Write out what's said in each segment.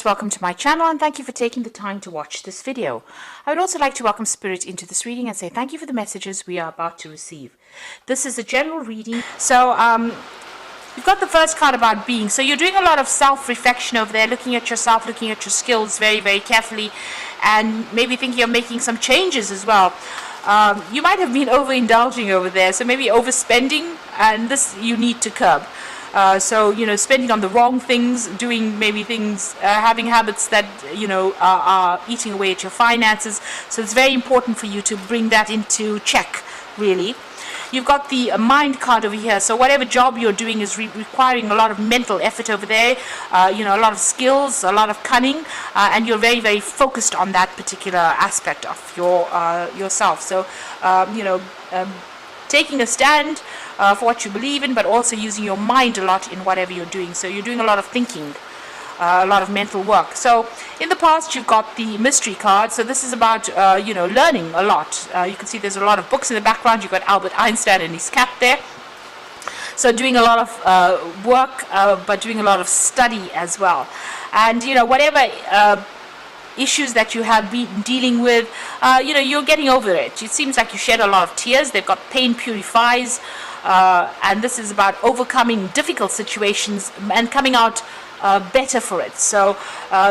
Welcome to my channel and thank you for taking the time to watch this video. I would also like to welcome Spirit into this reading and say thank you for the messages we are about to receive. This is a general reading. So you've got the first card about being. So you're doing a lot of self-reflection over there, looking at yourself, looking at your skills very, very carefully, and maybe thinking of making some changes as well. You might have been overindulging over there, so maybe overspending, and this you need to curb. So, spending on the wrong things, doing maybe things, having habits that, are eating away at your finances. So it's very important for you to bring that into check, really. You've got the mind card over here. So whatever job you're doing is requiring a lot of mental effort over there, a lot of skills, a lot of cunning, and you're very, very focused on that particular aspect of yourself. So, taking a stand for what you believe in, but also using your mind a lot in whatever you're doing. So you're doing a lot of thinking, a lot of mental work. So in the past, you've got the mystery card. So this is about, learning a lot. You can see there's a lot of books in the background. You've got Albert Einstein and his cat there. So doing a lot of work, but doing a lot of study as well. And, whatever issues that you have been dealing with, you're getting over it. It seems like you shed a lot of tears. They've got pain purifies, and this is about overcoming difficult situations and coming out better for it. So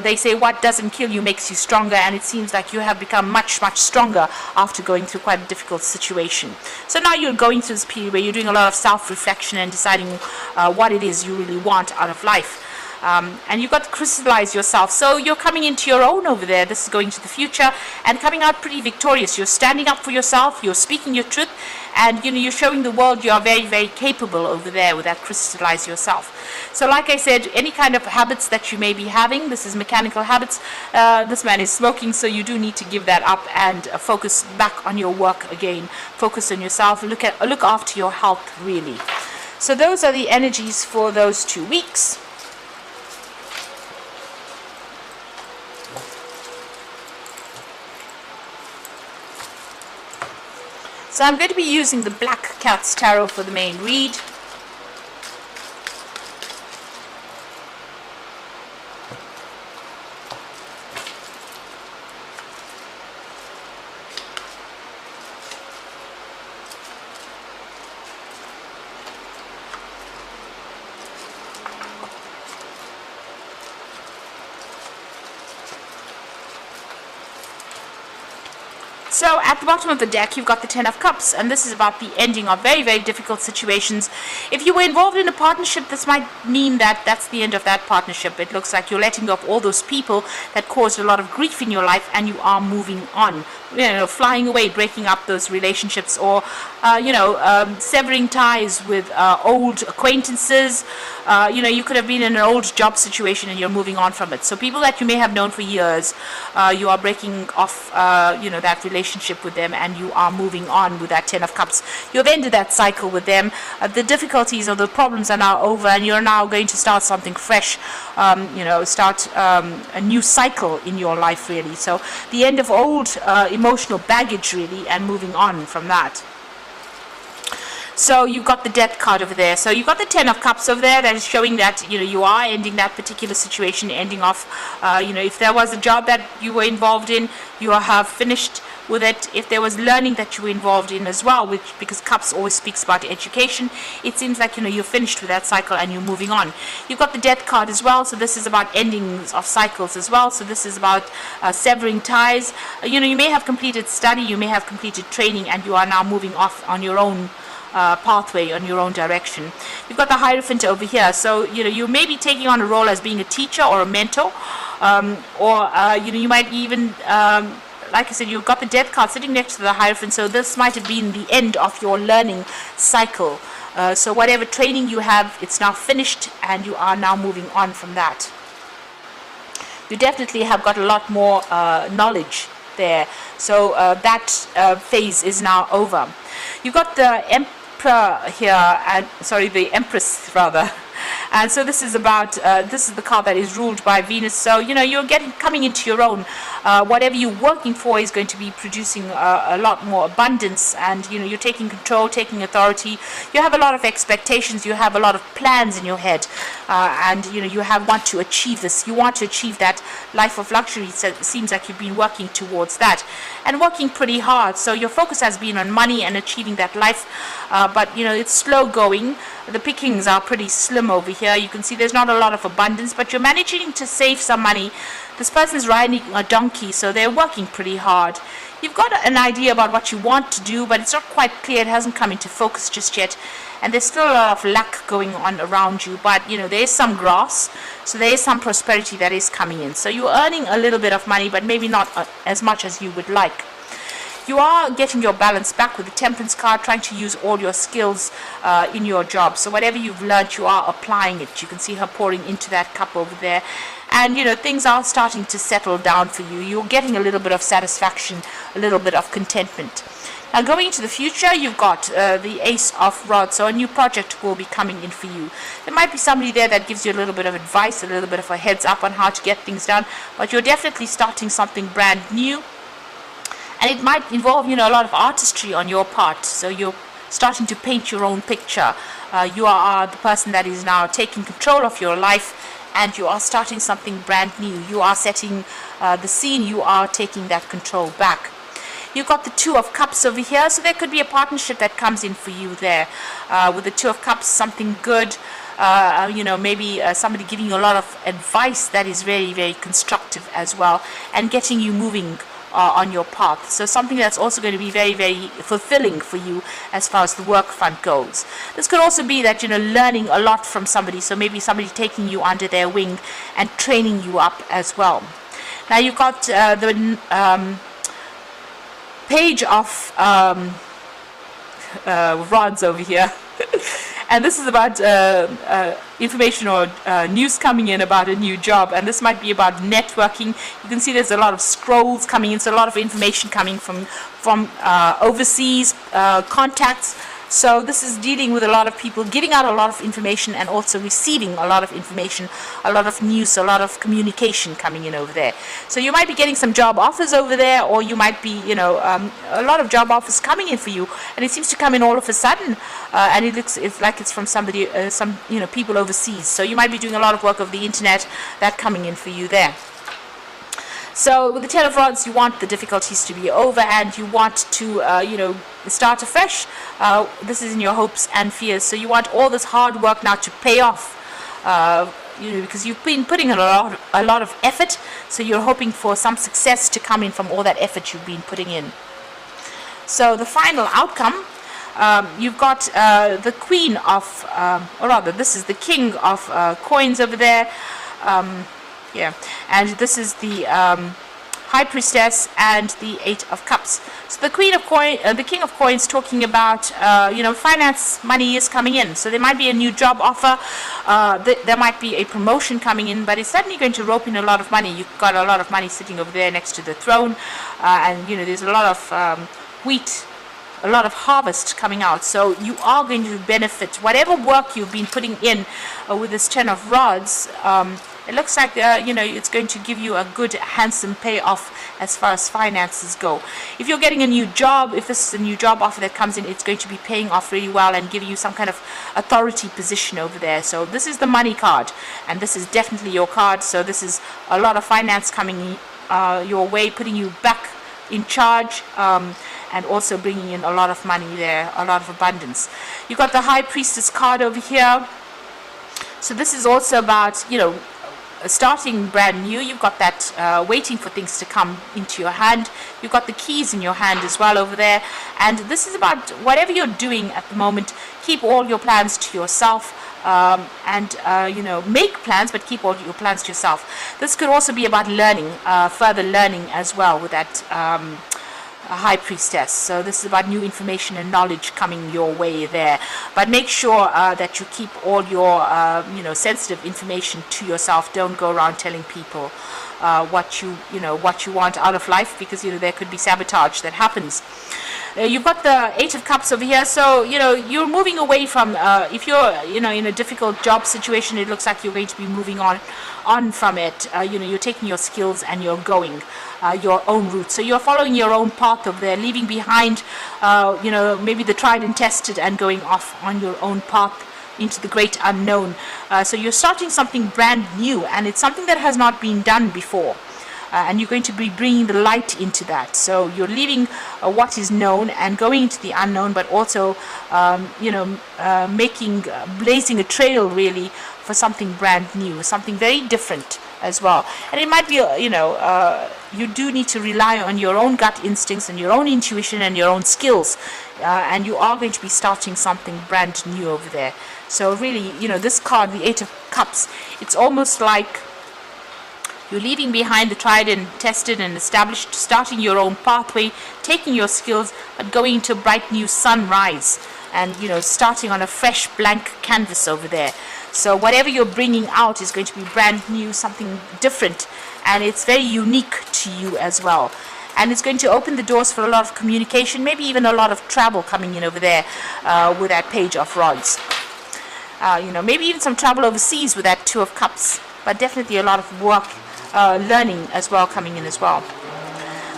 they say what doesn't kill you makes you stronger, and it seems like you have become much, much stronger after going through quite a difficult situation. So now you're going through this period where you're doing a lot of self-reflection and deciding what it is you really want out of life. And you've got to crystallize yourself. So you're coming into your own over there. This is going to the future and coming out pretty victorious. You're standing up for yourself. You're speaking your truth. And, you're showing the world you are very, very capable over there with that crystallize yourself. So like I said, any kind of habits that you may be having, this is mechanical habits. This man is smoking, so you do need to give that up and focus back on your work again. Focus on yourself. Look after your health, really. So those are the energies for those 2 weeks. So I'm going to be using the Black Cat's Tarot for the main read. So at the bottom of the deck, you've got the Ten of Cups, and this is about the ending of very, very difficult situations. If you were involved in a partnership, this might mean that that's the end of that partnership. It looks like you're letting go of all those people that caused a lot of grief in your life, and you are moving on. Flying away, breaking up those relationships, or severing ties with old acquaintances. You could have been in an old job situation and you're moving on from it. So people that you may have known for years, you are breaking off that relationship with them, and you are moving on with that Ten of Cups. You've ended that cycle with them. The difficulties or the problems are now over, and you're now going to start something fresh. Start a new cycle in your life, really. So the end of old emotional baggage, really, and moving on from that. So you've got the Death card over there. So you've got the Ten of Cups over there that is showing that, you are ending that particular situation, ending off, if there was a job that you were involved in, you have finished with it. If there was learning that you were involved in as well, because Cups always speaks about education, it seems like, you're finished with that cycle and you're moving on. You've got the Death card as well. So this is about endings of cycles as well. So this is about severing ties. You may have completed study, you may have completed training, and you are now moving off on your own pathway, on your own direction. You've got the Hierophant over here. So you may be taking on a role as being a teacher or a mentor, or you might even like I said, you've got the Death card sitting next to the Hierophant, so this might have been the end of your learning cycle. So whatever training you have, it's now finished, and you are now moving on from that. You definitely have got a lot more knowledge there. So that phase is now over. You've got the Emperor here, and the Empress rather, And so this is about this is the card that is ruled by Venus. So you're coming into your own. Whatever you're working for is going to be producing a lot more abundance, and you're taking control, taking authority. You have a lot of expectations. You have a lot of plans in your head, and you want to achieve this. You want to achieve that life of luxury. So it seems like you've been working towards that and working pretty hard. So your focus has been on money and achieving that life, but it's slow going. The pickings are pretty slim over here. You can see there's not a lot of abundance, but you're managing to save some money. This person is riding a donkey, so they're working pretty hard. You've got an idea about what you want to do, but it's not quite clear. It hasn't come into focus just yet, and there's still a lot of lack going on around you, but there is some grass, so there is some prosperity that is coming in. So you're earning a little bit of money, but maybe not as much as you would like. You are getting your balance back with the Temperance card, trying to use all your skills in your job. So whatever you've learned, you are applying it. You can see her pouring into that cup over there. And things are starting to settle down for you. You're getting a little bit of satisfaction, a little bit of contentment. Now going into the future, you've got the Ace of Rods. So a new project will be coming in for you. There might be somebody there that gives you a little bit of advice, a little bit of a heads up on how to get things done. But you're definitely starting something brand new. And it might involve, a lot of artistry on your part. So you're starting to paint your own picture. You are the person that is now taking control of your life, and you are starting something brand new. You are setting the scene. You are taking that control back. You've got the Two of Cups over here. So there could be a partnership that comes in for you there. With the Two of Cups, something good. Maybe somebody giving you a lot of advice that is very, very constructive as well, and getting you moving on your path. So something that's also going to be very, very fulfilling for you as far as the work front goes. This could also be that learning a lot from somebody. So maybe somebody taking you under their wing and training you up as well. Now you've got the Page of Rods over here. And this is about information or news coming in about a new job, and this might be about networking. You can see there's a lot of scrolls coming in, so a lot of information coming from overseas contacts. So this is dealing with a lot of people giving out a lot of information and also receiving a lot of information, a lot of news, a lot of communication coming in over there. So you might be getting some job offers over there, or you might be, a lot of job offers coming in for you, and it seems to come in all of a sudden, and it's like it's from somebody, people overseas. So you might be doing a lot of work over the internet, that coming in for you there. So with the Ten of Rods, you want the difficulties to be over, and you want to, start afresh. This is in your hopes and fears. So you want all this hard work now to pay off, because you've been putting a lot of effort. So you're hoping for some success to come in from all that effort you've been putting in. So the final outcome, you've got the Queen of, or rather, this is the King of Coins over there. And this is the High Priestess and the Eight of Cups. So the the King of Coins, talking about finance, money is coming in. So there might be a new job offer, there might be a promotion coming in, but it's certainly going to rope in a lot of money. You've got a lot of money sitting over there next to the throne, and there's a lot of wheat, a lot of harvest coming out. So you are going to benefit whatever work you've been putting in with this Ten of Rods. It looks like, it's going to give you a good, handsome payoff as far as finances go. If you're getting a new job, if this is a new job offer that comes in, it's going to be paying off really well and giving you some kind of authority position over there. So this is the money card, and this is definitely your card. So this is a lot of finance coming your way, putting you back in charge, and also bringing in a lot of money there, a lot of abundance. You've got the High Priestess card over here. So this is also about, starting brand new. You've got that waiting for things to come into your hand. You've got the keys in your hand as well over there, and this is about whatever you're doing at the moment. Keep all your plans to yourself, and make plans, but keep all your plans to yourself. This could also be about learning, further learning as well with that High Priestess. So this is about new information and knowledge coming your way there, but make sure that you keep all your sensitive information to yourself. Don't go around telling people what you want out of life, because there could be sabotage that happens. You've got the Eight of Cups over here, so you're moving away from. If you're in a difficult job situation, it looks like you're going to be moving on from it. You're taking your skills and you're going your own route. So you're following your own path over there, leaving behind, maybe the tried and tested, and going off on your own path into the great unknown. So you're starting something brand new, and it's something that has not been done before. And you're going to be bringing the light into that. So you're leaving what is known and going into the unknown, but also, blazing a trail really for something brand new, something very different as well. And it might be, you do need to rely on your own gut instincts and your own intuition and your own skills. And you are going to be starting something brand new over there. So really, this card, the Eight of Cups, it's almost like you're leaving behind the tried and tested and established, starting your own pathway, taking your skills, but going into a bright new sunrise, and starting on a fresh blank canvas over there. So whatever you're bringing out is going to be brand new, something different, and it's very unique to you as well. And it's going to open the doors for a lot of communication, maybe even a lot of travel coming in over there with that Page of Rods. Maybe even some travel overseas with that Two of Cups, but definitely a lot of work, learning as well coming in as well.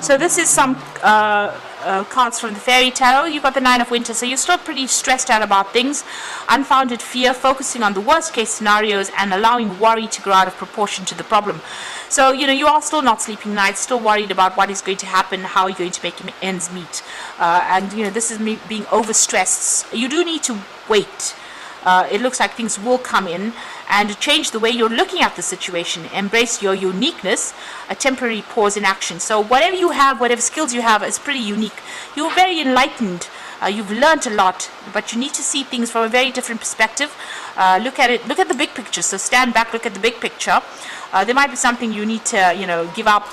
So this is some cards from the Fairy Tarot. You've got the Nine of Winter, so you're still pretty stressed out about things. Unfounded fear, focusing on the worst case scenarios and allowing worry to grow out of proportion to the problem. So, you are still not sleeping nights, still worried about what is going to happen, how you're going to make ends meet. And this is me being overstressed. You do need to wait. It looks like things will come in and change the way you're looking at the situation. Embrace your uniqueness, a temporary pause in action. So whatever you have, whatever skills you have, is pretty unique. You're very enlightened. You've learned a lot, but you need to see things from a very different perspective. Look at it. Look at the big picture. So stand back, look at the big picture. There might be something you need to, give up,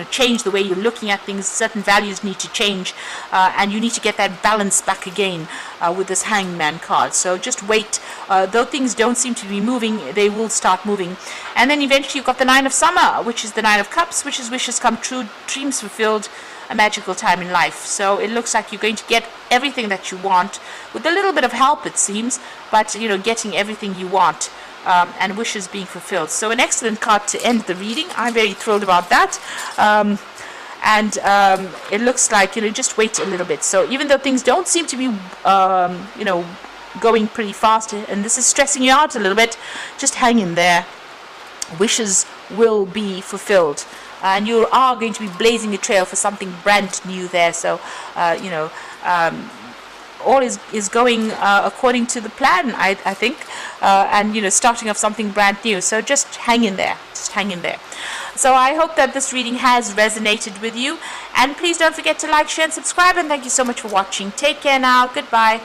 change the way you're looking at things. Certain values need to change, and you need to get that balance back again with this Hangman card. So just wait. Though things don't seem to be moving, they will start moving. And then eventually you've got the Nine of Summer, which is the Nine of Cups, which is wishes come true, dreams fulfilled, a magical time in life. So it looks like you're going to get everything that you want, with a little bit of help it seems, but getting everything you want. And wishes being fulfilled. So an excellent card to end the reading. I'm very thrilled about that. It looks like, just wait a little bit. So even though things don't seem to be, going pretty fast, and this is stressing you out a little bit, just hang in there. Wishes will be fulfilled. And you are going to be blazing a trail for something brand new there. So, all is going according to the plan, I think, and starting off something brand new. So just hang in there. So I hope that this reading has resonated with you, and please don't forget to like, share, and subscribe. And thank you so much for watching. Take care now. Goodbye.